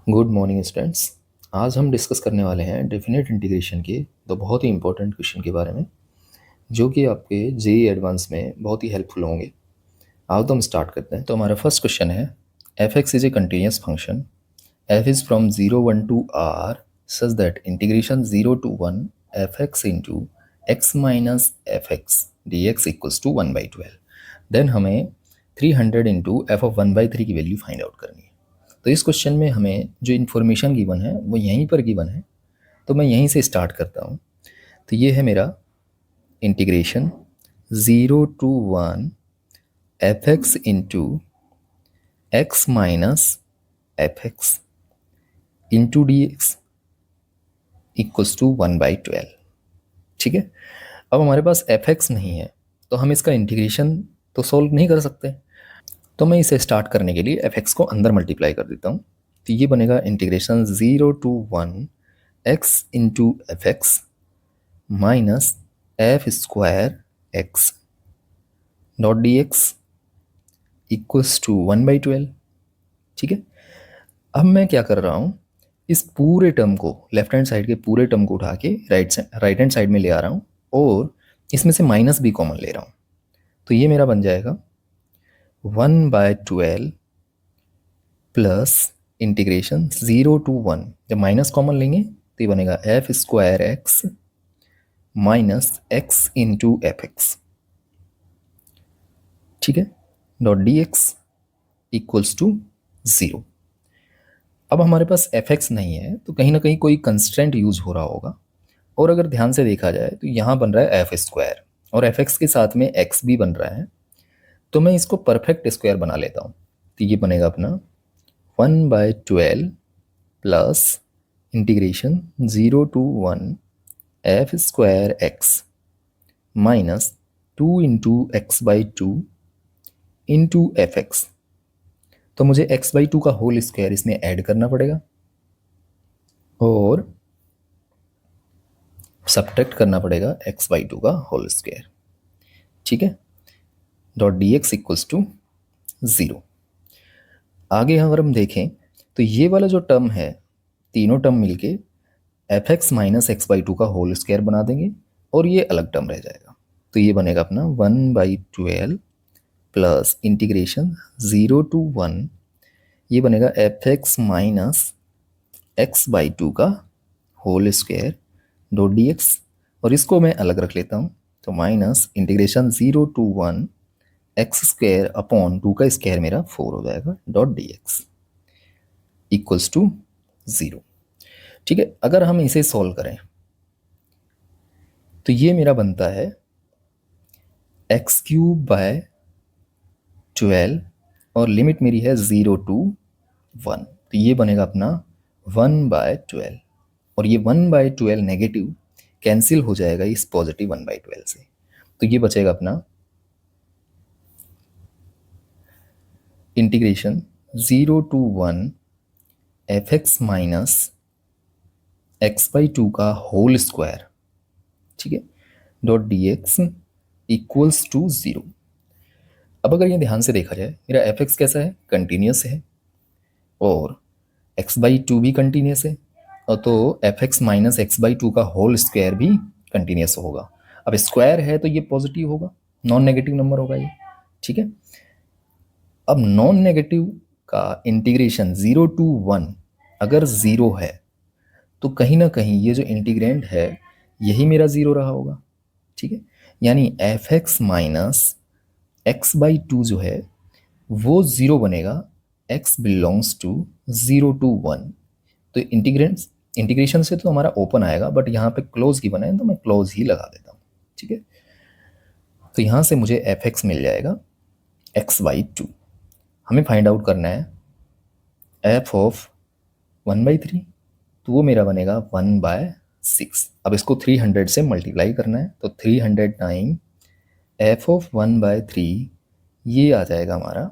Good morning students. आज हम discuss करने वाले हैं डेफिनेट इंटीग्रेशन के दो बहुत ही इंपॉर्टेंट क्वेश्चन के बारे में, जो कि आपके जेई एडवांस में बहुत ही हेल्पफुल होंगे। आओ तो हम स्टार्ट करते हैं। तो हमारा फर्स्ट क्वेश्चन है, F X is a continuous function, F is from 0 1 to R such that integration 0 to 1 F X into X minus F X D X equals to 1/12। Then हमें 300 इंटू एफ ऑफ 1/3 की value find out करनी है। तो इस question में हमें जो information given है वो यहीं पर गिवन है, तो मैं यहीं से स्टार्ट करता हूँ। तो ये है मेरा integration 0 to 1 F X into X minus F X into D X equals to 1/12। ठीक है। अब हमारे पास एफ एक्स नहीं है तो हम इसका इंटीग्रेशन तो सॉल्व नहीं कर सकते, तो मैं इसे स्टार्ट करने के लिए एफ एक्स को अंदर मल्टीप्लाई कर देता हूँ। तो ये बनेगा integration 0 to 1 X into F X minus F square X dot D X equals to 1/12। ठीक है। अब मैं क्या कर रहा हूँ, इस पूरे टर्म को, लेफ्ट हैंड साइड के पूरे टर्म को उठा के राइट हैंड साइड में ले आ रहा हूँ और इसमें से माइनस भी कॉमन ले रहा हूँ। तो ये मेरा बन जाएगा 1/12 प्लस इंटीग्रेशन 0 to 1, जब माइनस कॉमन लेंगे तो ये बनेगा F square X minus X into F X. ठीक है। Dot D X equals to 0। अब हमारे पास एफ एक्स नहीं है तो कहीं ना कहीं कोई कंस्ट्रेंट यूज हो रहा होगा, और अगर ध्यान से देखा जाए तो यहाँ बन रहा है एफ स्क्वायर और एफ एक्स के साथ में एक्स भी बन रहा है, तो मैं इसको परफेक्ट स्क्वायर बना लेता हूँ। तो ये बनेगा अपना 1/12 plus integration 0 to 1 F square X minus 2 into x/2 into F x. तो मुझे x/2 का होल स्क्वायर इसमें ऐड करना पड़ेगा और सब्ट्रैक्ट करना पड़ेगा x/2 का होल स्क्वायर। ठीक है। Dot D X equals to 0। आगे अगर हम देखें तो ये वाला जो टर्म है, तीनों टर्म मिलके एफ एक्स माइनस x/2 का होल स्क्वायर बना देंगे और ये अलग टर्म रह जाएगा। तो ये बनेगा अपना 1/12 प्लस इंटीग्रेशन 0 to 1, ये बनेगा एफ एक्स माइनस x/2 का whole square dot D X, और इसको मैं अलग रख लेता हूँ। तो minus integration 0 to 1 X square upon 2 का स्क्वायर मेरा 4 हो जाएगा dot D X equals to 0। ठीक है। अगर हम इसे सॉल्व करें तो ये मेरा बनता है x³/12 और लिमिट मेरी है 0 to 1, तो ये बनेगा अपना 1/12 और ये 1/12 नेगेटिव कैंसिल हो जाएगा इस पॉजिटिव 1/12 से। तो ये बचेगा अपना integration 0 to 1 F X minus x/2 का होल स्क्वायर, ठीक है, dot D X equals to 0। अब अगर ये ध्यान से देखा जाए, मेरा एफ एक्स कैसा है, कंटिन्यूस है और x/2 भी कंटिन्यूस है, और तो एफ एक्स माइनस x/2 का होल स्क्वायर भी कंटिन्यूस होगा। अब स्क्वायर है तो ये पॉजिटिव होगा, नॉन नेगेटिव नंबर होगा ये। ठीक है। अब नॉन नेगेटिव का इंटीग्रेशन 0 to 1 अगर 0 है तो कहीं ना कहीं ये जो इंटीग्रेंड है यही मेरा 0 रहा होगा। ठीक है। यानी एफ एक्स माइनस x/2 जो है वो 0 बनेगा, x बिलोंग्स टू 0 to 1। तो इंटीग्रेशन से तो हमारा ओपन आएगा, बट यहाँ पे क्लोज की बना है तो मैं क्लोज ही लगा देता हूँ। ठीक है। तो यहाँ से मुझे एफ एक्स मिल जाएगा x/2। हमें फाइंड आउट करना है एफ ऑफ 1/3, तो वो मेरा बनेगा 1/6। अब इसको 300 से मल्टीप्लाई करना है, तो 300 टाइम एफ ऑफ 1/3, ये आ जाएगा हमारा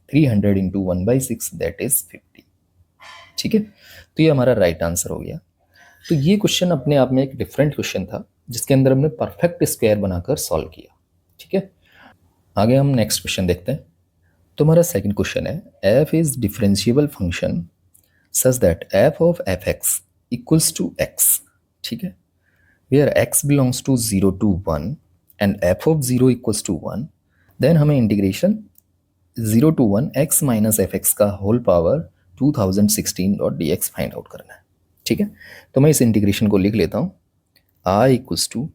300 इंटू 1/6 दैट इज 50। ठीक है। तो ये हमारा राइट आंसर हो गया। तो ये क्वेश्चन अपने आप में एक डिफरेंट क्वेश्चन था जिसके अंदर हमने परफेक्ट स्क्वायर बनाकर सॉल्व किया। ठीक है। आगे हम नेक्स्ट क्वेश्चन देखते हैं। तो हमारा सेकंड क्वेश्चन है, F is differentiable function such that F of F X equals to X, ठीक है, where X belongs to 0 to 1 and F of 0 equals to 1, then हमें integration 0 to 1 X minus F X का whole power 2016.dx find out करना है, ठीक है। तो मैं इस इंटीग्रेशन को लिख लेता हूँ, I equals to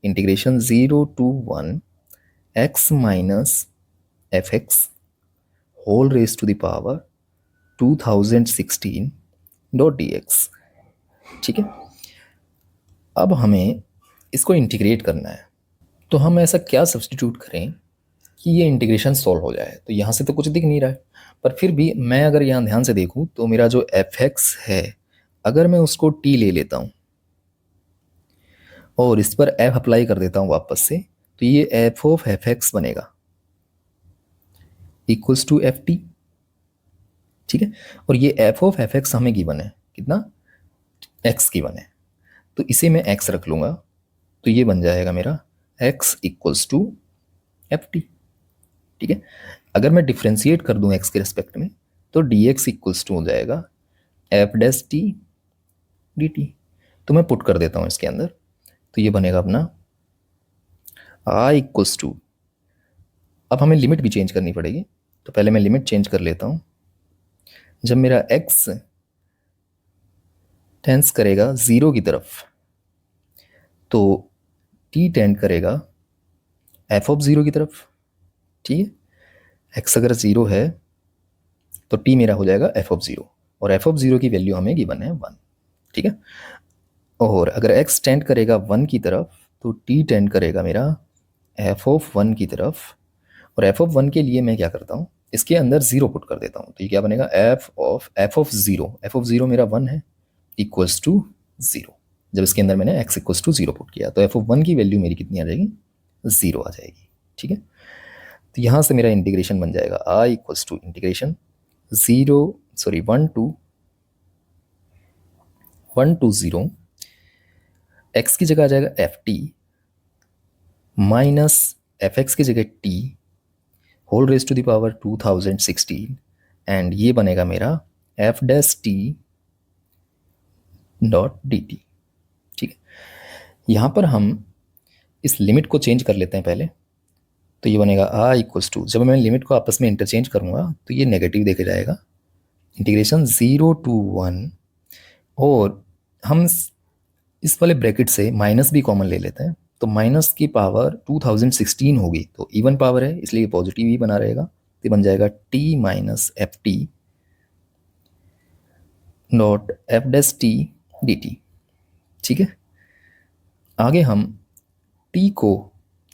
integration 0 to 1 X minus F X whole raise to the power 2016.dx, ठीक है। अब हमें इसको इंटीग्रेट करना है, तो हम ऐसा क्या सब्स्टिट्यूट करें कि ये इंटीग्रेशन सॉल्व हो जाए। तो यहाँ से तो कुछ दिख नहीं रहा है, पर फिर भी मैं अगर यहाँ ध्यान से देखूँ तो मेरा जो एफ एक्स है, अगर मैं उसको टी ले लेता हूँ और इस पर एफ अप्लाई कर देता हूँ वापस से, तो ये एफ ऑफ एफ एक्स बनेगा इक्वल्स टू एफ टी, ठीक है। और ये एफ ऑफ एफ एक्स हमें गिवन है कितना, एक्स गिवन है, तो इसे मैं एक्स रख लूँगा, तो ये बन जाएगा मेरा X equals to F T, ठीक है। अगर मैं डिफ्रेंशिएट कर दूं एक्स के रिस्पेक्ट में, तो डी एक्स इक्वल्स टू हो जाएगा F dash T D T. तो मैं पुट कर देता हूं इसके अंदर, तो ये बनेगा अपना आई इक्वल्स टू, अब हमें लिमिट भी चेंज करनी पड़ेगी, तो पहले मैं लिमिट चेंज कर लेता हूं। जब मेरा एक्स टेंस करेगा 0 की तरफ, तो टी टेंड करेगा एफ ऑफ 0 की तरफ, ठीक है। एक्स अगर 0 है तो टी मेरा हो जाएगा एफ ऑफ 0, और एफ ऑफ 0 की वैल्यू हमें गिवन है 1, ठीक है। और अगर एक्स टेंड करेगा 1 की तरफ, तो टी टेंड करेगा मेरा एफ ऑफ 1 की तरफ, और एफ ऑफ 1 के लिए मैं क्या करता हूँ, इसके अंदर 0 पुट कर देता हूँ, तो ये क्या बनेगा एफ ऑफ 0, एफ ऑफ 0 मेरा 1 है इक्वल्स टू 0। जब इसके अंदर मैंने एक्स इक्वल्स टू 0 पुट किया, तो एफ ऑफ 1 की वैल्यू मेरी कितनी आ जाएगी, 0 आ जाएगी, ठीक है। तो यहाँ से मेरा इंटीग्रेशन बन जाएगा I equals to integration 1 to 0, X की जगह आ जाएगा F T minus F X की जगह T whole raise to the power 2016, and ये बनेगा मेरा F dash T dot D T, ठीक है। यहाँ पर हम इस लिमिट को चेंज कर लेते हैं पहले, तो ये बनेगा आई इक्वल्स टू, जब मैं लिमिट को आपस में इंटरचेंज करूँगा तो ये नेगेटिव देखे जाएगा, इंटीग्रेशन 0 to 1, और हम इस वाले ब्रैकेट से माइनस भी कॉमन ले लेते हैं, तो माइनस की पावर 2016 होगी, तो इवन पावर है इसलिए पॉजिटिव ही बना रहेगा, तो बन जाएगा T minus F T dot F dash T D T, ठीक है। आगे हम टी को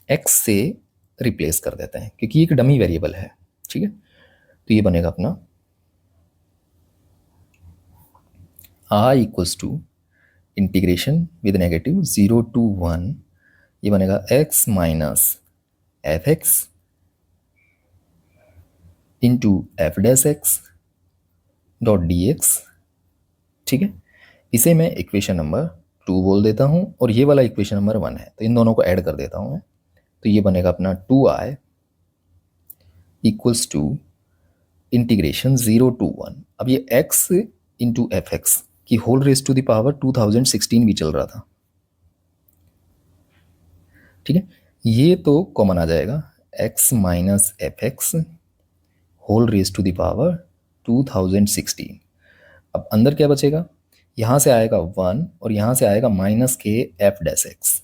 एक्स से रिप्लेस कर देते हैं क्योंकि ये एक डमी वेरिएबल है, ठीक है। तो ये बनेगा अपना I equals to integration with negative 0 to 1, ये बनेगा X minus F X into F dash X dot D X, ठीक है। इसे मैं इक्वेशन नंबर 2 बोल देता हूँ, और ये वाला इक्वेशन नंबर 1 है, तो इन दोनों को ऐड कर देता हूँ मैं, तो ये बनेगा अपना 2i equals to integration 0 to 1। अब ये x इंटू एफ एक्स की whole raise to the power 2016 भी चल रहा था, ठीक है। ये तो कॉमन आ जाएगा, x minus F X whole raise to the power 2016। अब अंदर क्या बचेगा, यहाँ से आएगा 1 और यहाँ से आएगा माइनस के F dash X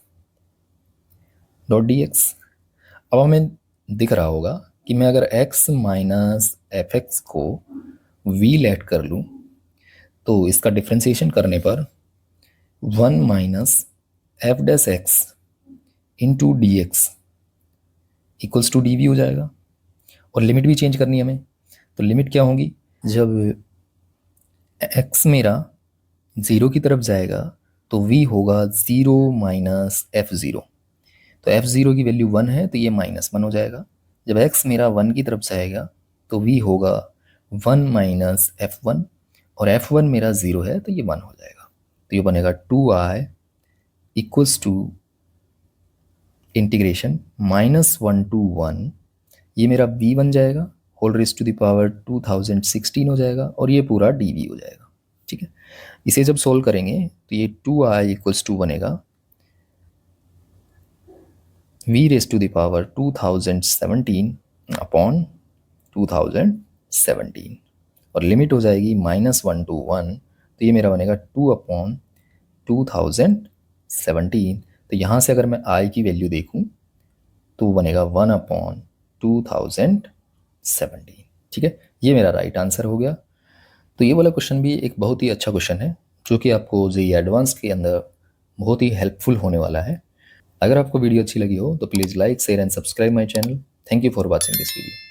dot D X. अब हमें दिख रहा होगा कि मैं अगर x माइनस एफ एक्स को v लेट कर लूँ, तो इसका डिफ्रेंसिएशन करने पर 1 minus F dash X into D X equals to D V हो जाएगा, और लिमिट भी चेंज करनी है हमें, तो लिमिट क्या होगी, जब x मेरा 0 की तरफ जाएगा तो v होगा 0 माइनस एफ ज़ीरो, तो एफ ज़ीरो की वैल्यू 1 है तो ये -1 हो जाएगा। जब x मेरा 1 की तरफ जाएगा तो v होगा 1 माइनस एफ वन, और एफ वन मेरा 0 है तो ये 1 हो जाएगा, तो ये बनेगा 2i equals to integration -1 to 1, ये मेरा v बन जाएगा whole raise to the power 2016 हो जाएगा, और ये पूरा dv हो जाएगा, ठीक है। इसे जब सोल्व करेंगे तो ये 2i = बनेगा v⁻² 2017/2017 और लिमिट हो जाएगी -1 to 1, तो ये मेरा बनेगा 2/2017। तो यहाँ से अगर मैं i की वैल्यू देखूँ तो वो बनेगा 1/2017। ठीक है, ये मेरा राइट आंसर हो गया। तो ये वाला क्वेश्चन भी एक बहुत ही अच्छा क्वेश्चन है जो कि आपको जेईई एडवांस के अंदर बहुत ही हेल्पफुल होने वाला है। अगर आपको वीडियो अच्छी लगी हो तो please like, share and subscribe my channel. Thank you for watching this video.